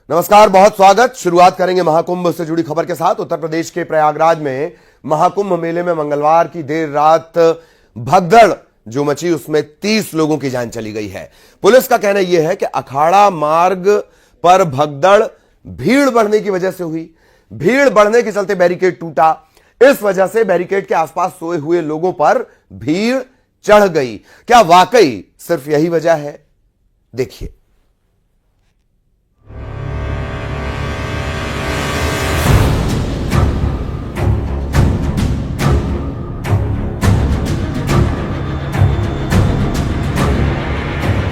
नमस्कार, बहुत स्वागत। शुरुआत करेंगे महाकुंभ से जुड़ी खबर के साथ। उत्तर प्रदेश के प्रयागराज में महाकुंभ मेले में मंगलवार की देर रात भगदड़ जो मची उसमें 30 लोगों की जान चली गई है। पुलिस का कहना यह है कि अखाड़ा मार्ग पर भगदड़ भीड़ बढ़ने की वजह से हुई। भीड़ बढ़ने के चलते बैरिकेड टूटा। इस वजह से बैरिकेड के आसपास सोए हुए लोगों पर भीड़ चढ़ गई। क्या वाकई सिर्फ यही वजह है? देखिए।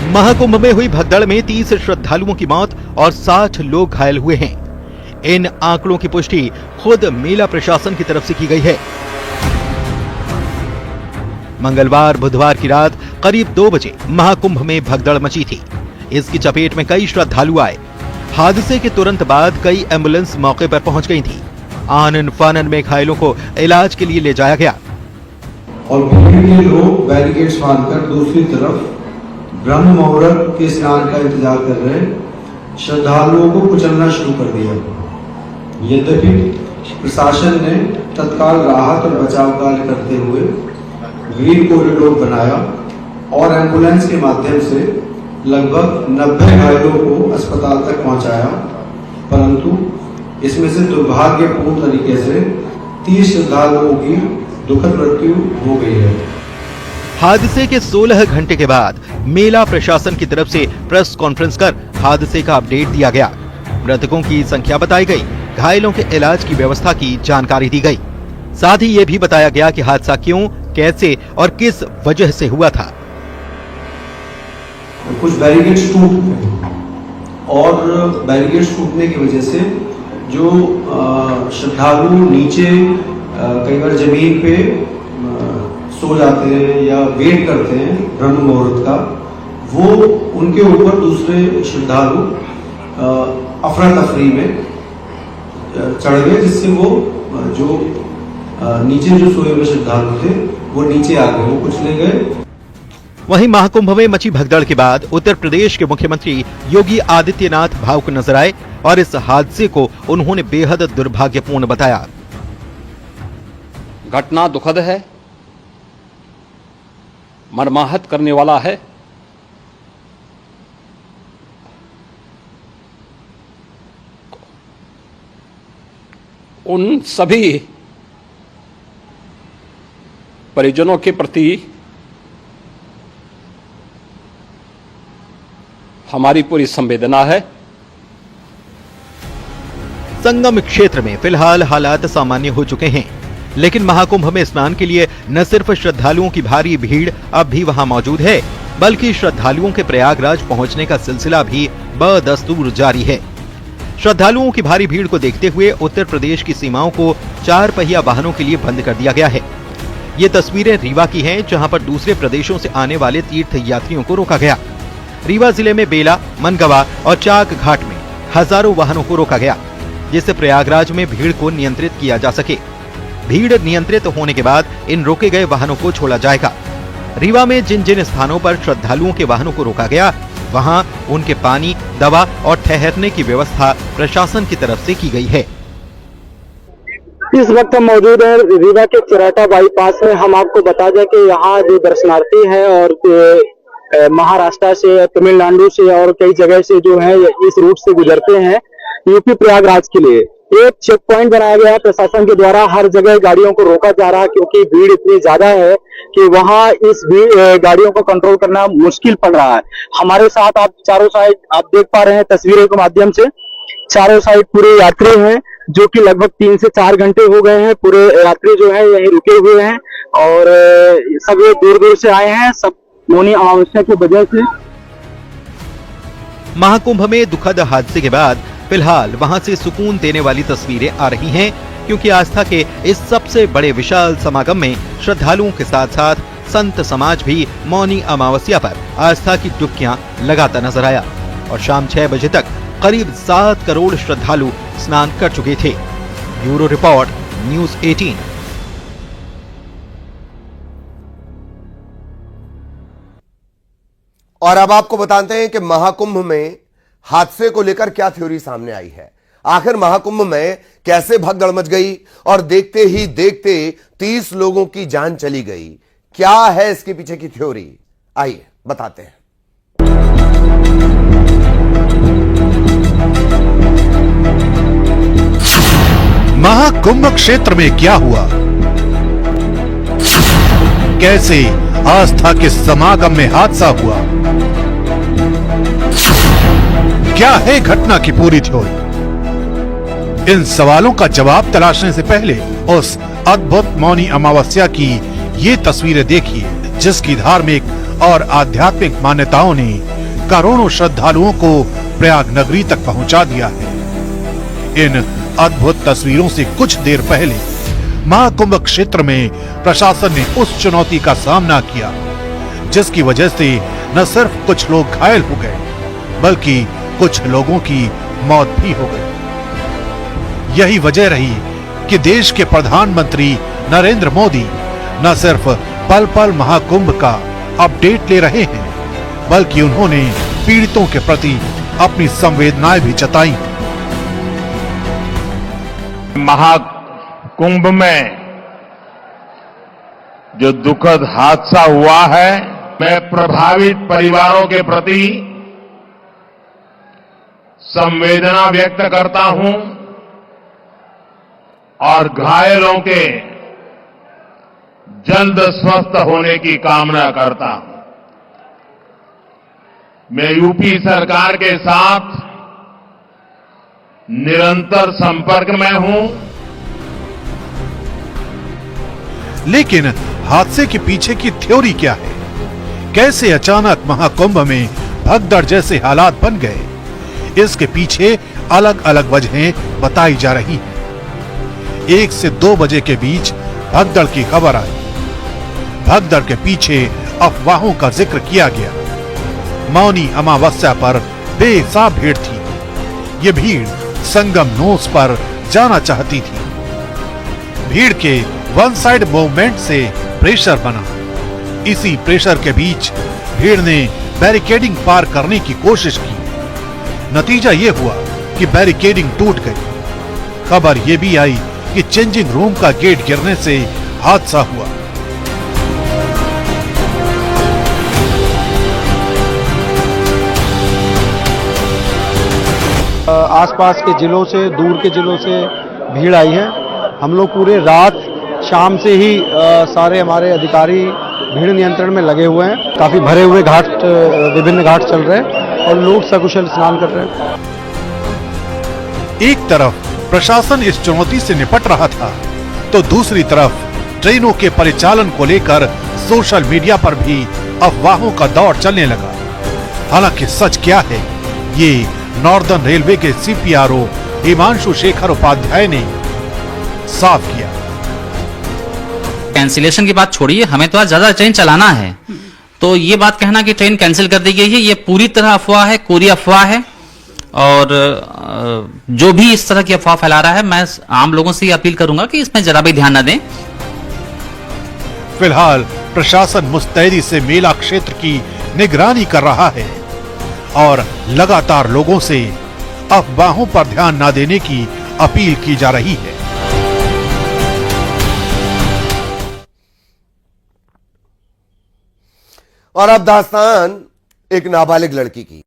महाकुंभ में हुई भगदड़ में 30 श्रद्धालुओं की मौत और 60 लोग घायल हुए हैं। इन आंकड़ों की पुष्टि खुद मेला प्रशासन की तरफ से की गई है। मंगलवार बुधवार की रात करीब 2 बजे महाकुंभ में भगदड़ मची थी। इसकी चपेट में कई श्रद्धालु आए। हादसे के तुरंत बाद कई एम्बुलेंस मौके पर पहुंच गई थी। आनन फानन में घायलों को इलाज के लिए ले जाया गया और भीड़ के लोग बैरिकेड्स बांधकर दूसरी तरफ ब्रह्म मुहूर्त के स्नान का इंतजार कर रहे श्रद्धालुओं को कुचलना शुरू कर दिया। यद्यपि प्रशासन ने तत्काल राहत और बचाव कार्य करते हुए ग्रीन कॉरिडोर बनाया और एम्बुलेंस के माध्यम से लगभग 90 घायलों को अस्पताल तक पहुंचाया, परंतु इसमें से दुर्भाग्यपूर्ण तरीके से 30 श्रद्धालुओं की दुखद मृत्यु हो गई है। हादसे के 16 घंटे के बाद मेला प्रशासन की तरफ से प्रेस कॉन्फ्रेंस कर हादसे का अपडेट दिया गया। मृतकों की संख्या बताई गई, घायलों के इलाज की व्यवस्था की जानकारी दी गई। साथ ही ये भी बताया गया कि हादसा क्यों, कैसे और किस वजह से हुआ था। कुछ बैरिकेड्स टूट गए और बैरिकेड्स टूटने की वजह से जो श्रद्धालु नीचे कई बार जमीन पे सो जाते हैं या वेट करते हैं ब्रह्म मुहूर्त का, वो उनके ऊपर दूसरे श्रद्धालु अफरा तफरी में चढ़ गए, जिससे वो जो नीचे जो सोए हुए श्रद्धालु थे वो नीचे आ गए, वो कुचले गए। वहीं महाकुंभ में मची भगदड़ के बाद उत्तर प्रदेश के मुख्यमंत्री योगी आदित्यनाथ भावुक नजर आए और इस हादसे को उन्होंने बेहद दुर्भाग्यपूर्ण बताया। घटना दुखद है, मर्माहत करने वाला है। उन सभी परिजनों के प्रति हमारी पूरी संवेदना है। संगम क्षेत्र में फिलहाल हालात सामान्य हो चुके हैं, लेकिन महाकुंभ में स्नान के लिए न सिर्फ श्रद्धालुओं की भारी भीड़ अब भी वहां मौजूद है, बल्कि श्रद्धालुओं के प्रयागराज पहुंचने का सिलसिला भी बदस्तूर जारी है। श्रद्धालुओं की भारी भीड़ को देखते हुए उत्तर प्रदेश की सीमाओं को 4 पहिया वाहनों के लिए बंद कर दिया गया है। ये तस्वीरें रीवा की हैं, जहां पर दूसरे प्रदेशों से आने वाले तीर्थ यात्रियों को रोका गया। रीवा जिले में बेला, मनगवा और चाक घाट में हजारों वाहनों को रोका गया, जिससे प्रयागराज में भीड़ को नियंत्रित किया जा सके। भीड़ नियंत्रित होने के बाद इन रोके गए वाहनों को छोड़ा जाएगा। रीवा में जिन जिन स्थानों पर श्रद्धालुओं के वाहनों को रोका गया, वहां उनके पानी, दवा और ठहरने की व्यवस्था प्रशासन की तरफ से की गई है। इस वक्त हम मौजूद हैं रीवा के चिराटा बाईपास में। हम आपको बता दें कि यहाँ जो दर्शनार्थी हैं और महाराष्ट्र से, तमिलनाडु से और कई जगह से जो है इस रूट से गुजरते हैं यूपी प्रयागराज के लिए, एक चेक पॉइंट बनाया गया है प्रशासन के द्वारा। हर जगह गाड़ियों को रोका जा रहा है क्योंकि भीड़ इतनी ज्यादा है कि वहां इस गाड़ियों को कंट्रोल करना मुश्किल पड़ रहा है। हमारे साथ आप चारों साइड आप देख पा रहे हैं तस्वीरों के माध्यम से, चारों साइड पूरे यात्री हैं जो कि लगभग 3 से 4 घंटे हो गए हैं। पूरे यात्री जो है यहीं रुके हुए हैं और सब ये दूर दूर से आए हैं, सब मौनी अमावस्या की वजह से। महाकुंभ में दुखद हादसे के बाद फिलहाल वहां से सुकून देने वाली तस्वीरें आ रही हैं, क्योंकि आस्था के इस सबसे बड़े विशाल समागम में श्रद्धालुओं के साथ साथ संत समाज भी मौनी अमावस्या पर आस्था की डुबकियां लगाता नजर आया और शाम 6 बजे तक करीब 7 करोड़ श्रद्धालु स्नान कर चुके थे। Bureau report, news 18। और अब आपको बताते हैं कि महाकुंभ में हादसे को लेकर क्या थ्योरी सामने आई है, आखिर महाकुंभ में कैसे भगदड़ मच गई और देखते ही देखते 30 लोगों की जान चली गई। क्या है इसके पीछे की थ्योरी, आइए बताते हैं। महाकुंभ क्षेत्र में क्या हुआ, कैसे आस्था के समागम में हादसा हुआ, क्या है घटना की पूरी थ्योरी। इन सवालों का जवाब तलाशने से पहले उस अद्भुत मौनी अमावस्या की ये तस्वीरें देखिए, जिसकी धार्मिक और आध्यात्मिक मान्यताओं ने करोड़ों श्रद्धालुओं को प्रयाग नगरी तक पहुंचा दिया है। इन अद्भुत तस्वीरों से कुछ देर पहले महाकुंभ क्षेत्र में प्रशासन ने उस चुनौती का सामना किया, जिसकी वजह से न सिर्फ कुछ लोग घायल हो गए, बल्कि कुछ लोगों की मौत भी हो गई। यही वजह रही कि देश के प्रधानमंत्री नरेंद्र मोदी न सिर्फ पल पल महाकुंभ का अपडेट ले रहे हैं, बल्कि उन्होंने पीड़ितों के प्रति अपनी संवेदनाएं भी जताई। महाकुंभ में जो दुखद हादसा हुआ है, मैं प्रभावित परिवारों के प्रति संवेदना व्यक्त करता हूं और घायलों के जल्द स्वस्थ होने की कामना करता हूं। मैं यूपी सरकार के साथ निरंतर संपर्क में हूं। लेकिन हादसे के पीछे की थ्योरी क्या है, कैसे अचानक महाकुंभ में भगदड़ जैसे हालात बन गए, इसके पीछे अलग अलग वजहें बताई जा रही हैं। 1 से 2 बजे के बीच भगदड़ की खबर आई। भगदड़ के पीछे अफवाहों का जिक्र किया गया। मौनी अमावस्या पर बेहिसाब भीड़ थी। ये भीड़ संगम नोस पर जाना चाहती थी। भीड़ के वन साइड मूवमेंट से प्रेशर बना। इसी प्रेशर के बीच भीड़ ने बैरिकेडिंग पार करने की कोशिश की। नतीजा ये हुआ कि बैरिकेडिंग टूट गई। खबर ये भी आई कि चेंजिंग रूम का गेट गिरने से हादसा हुआ। आसपास के जिलों से, दूर के जिलों से भीड़ आई है। हम लोग पूरे रात शाम से ही सारे हमारे अधिकारी भीड़ नियंत्रण में लगे हुए हैं। काफी भरे हुए घाट, विभिन्न घाट चल रहे हैं और लोग सकुशल स्नान कर रहे हैं। एक तरफ प्रशासन इस चुनौती से निपट रहा था, तो दूसरी तरफ ट्रेनों के परिचालन को लेकर सोशल मीडिया पर भी अफवाहों का दौर चलने लगा। हालांकि सच क्या है, ये नॉर्दर्न रेलवे के सीपीआरओ हिमांशु शेखर उपाध्याय ने साफ किया। कैंसिलेशन की बात छोड़िए, हमें तो आज ज्यादा ट्रेन चलाना है, तो ये बात कहना कि ट्रेन कैंसिल कर दी गई है, ये पूरी तरह अफवाह है, कोरी अफवाह है। और जो भी इस तरह की अफवाह फैला रहा है, मैं आम लोगों से अपील करूंगा कि इसमें जरा भी ध्यान न दें। फिलहाल प्रशासन मुस्तैदी से मेला क्षेत्र की निगरानी कर रहा है और लगातार लोगों से अफवाहों पर ध्यान न देने की अपील की जा रही है। और अब दास्तान एक नाबालिग लड़की की।